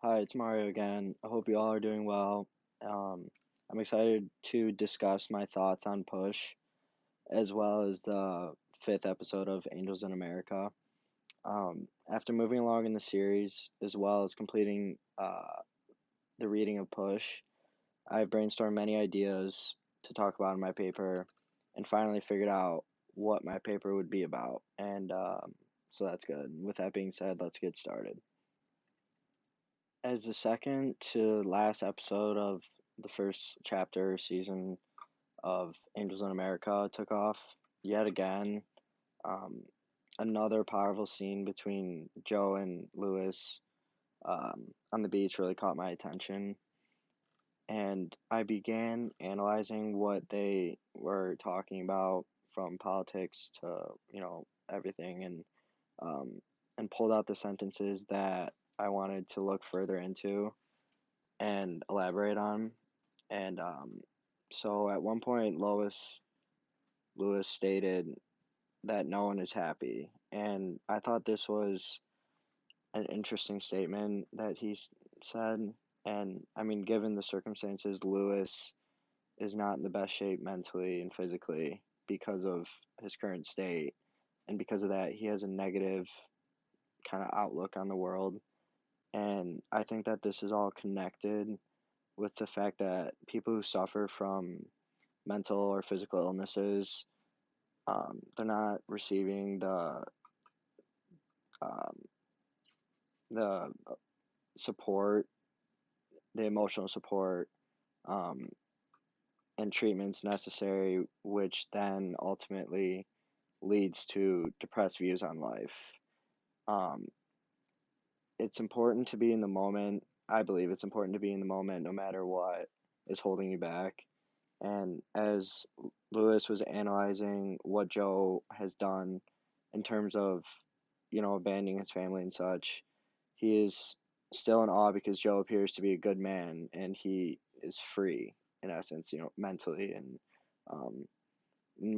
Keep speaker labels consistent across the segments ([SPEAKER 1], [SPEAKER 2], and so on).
[SPEAKER 1] Hi, it's Mario again. I hope you all are doing well. I'm excited to discuss my thoughts on Push, as well as the fifth episode of Angels in America. After moving along in the series, as well as completing the reading of Push, I've brainstormed many ideas to talk about in my paper, and finally figured out what my paper would be about. So that's good. With that being said, let's get started. As the second to last episode of the first chapter season of Angels in America took off, yet again, um, another powerful scene between Joe and Lewis on the beach really caught my attention. And I began analyzing what they were talking about from politics to, everything, um, and pulled out the sentences that I wanted to look further into and elaborate on. And so at one point, Lois Lewis stated that no one is happy, and I thought this was an interesting statement that said. And I mean, given the circumstances, Lewis is not in the best shape mentally and physically because of his current state, and because of that, he has a negative kind of outlook on the world. And I think that this is all connected with the fact that people who suffer from mental or physical illnesses, they're not receiving um, the support, the emotional support, um, and treatments necessary, which then ultimately leads to depressed views on life. Um, it's important to be in the moment. I believe it's important to be in the moment no matter what is holding you back. And as Lewis was analyzing what Joe has done in terms of, abandoning his family and such, he is still in awe because Joe appears to be a good man and he is free in essence, mentally. And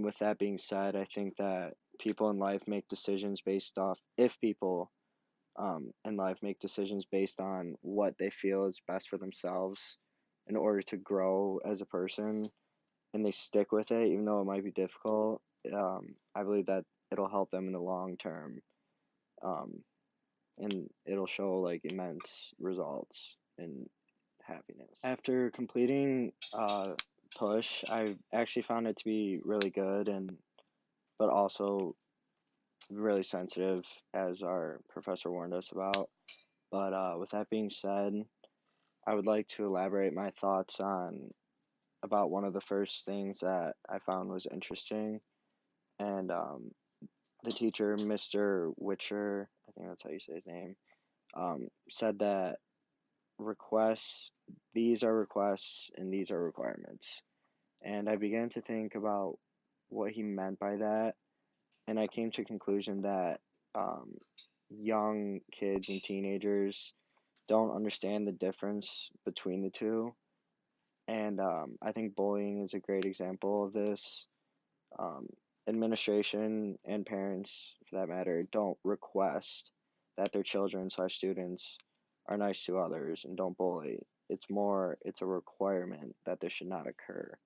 [SPEAKER 1] with that being said, I think that people in life make decisions based off, if people in life make decisions based on what they feel is best for themselves in order to grow as a person, and they stick with it, even though it might be difficult, I believe that it'll help them in the long term, um, and it'll show like immense results in happiness. After completing Push, I actually found it to be really good, and but also really sensitive, as our professor warned us about. But with that being said, I would like to elaborate my thoughts on about one of the first things that I found was interesting. And the teacher, Mr. Witcher, I think that's how you say his name, said that requests, these are requests and these are requirements. And I began to think about what he meant by that, and I came to a conclusion that um, young kids and teenagers don't understand the difference between the two. And I think bullying is a great example of this. Um, Administration and parents, for that matter, don't request that their children/students are nice to others and don't bully. It's a requirement that this should not occur.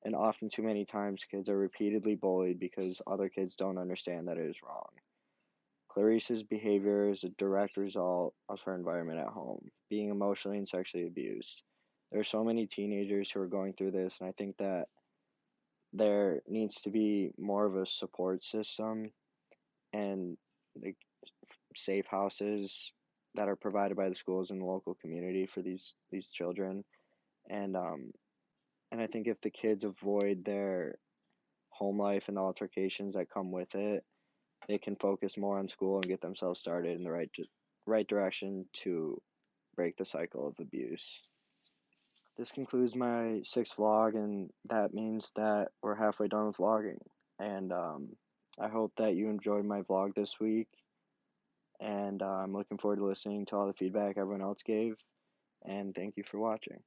[SPEAKER 1] And often, too many times, kids are repeatedly bullied because other kids don't understand that it is wrong. Clarice's behavior is a direct result of her environment at home, being emotionally and sexually abused. There are so many teenagers who are going through this, and I think that there needs to be more of a support system and like safe houses that are provided by the schools in the local community for these children. And and I think if the kids avoid their home life and the altercations that come with it, they can focus more on school and get themselves started in the right direction to break the cycle of abuse. This concludes my sixth vlog, and that means that we're halfway done with vlogging. And I hope that you enjoyed my vlog this week, and I'm looking forward to listening to all the feedback everyone else gave, and thank you for watching.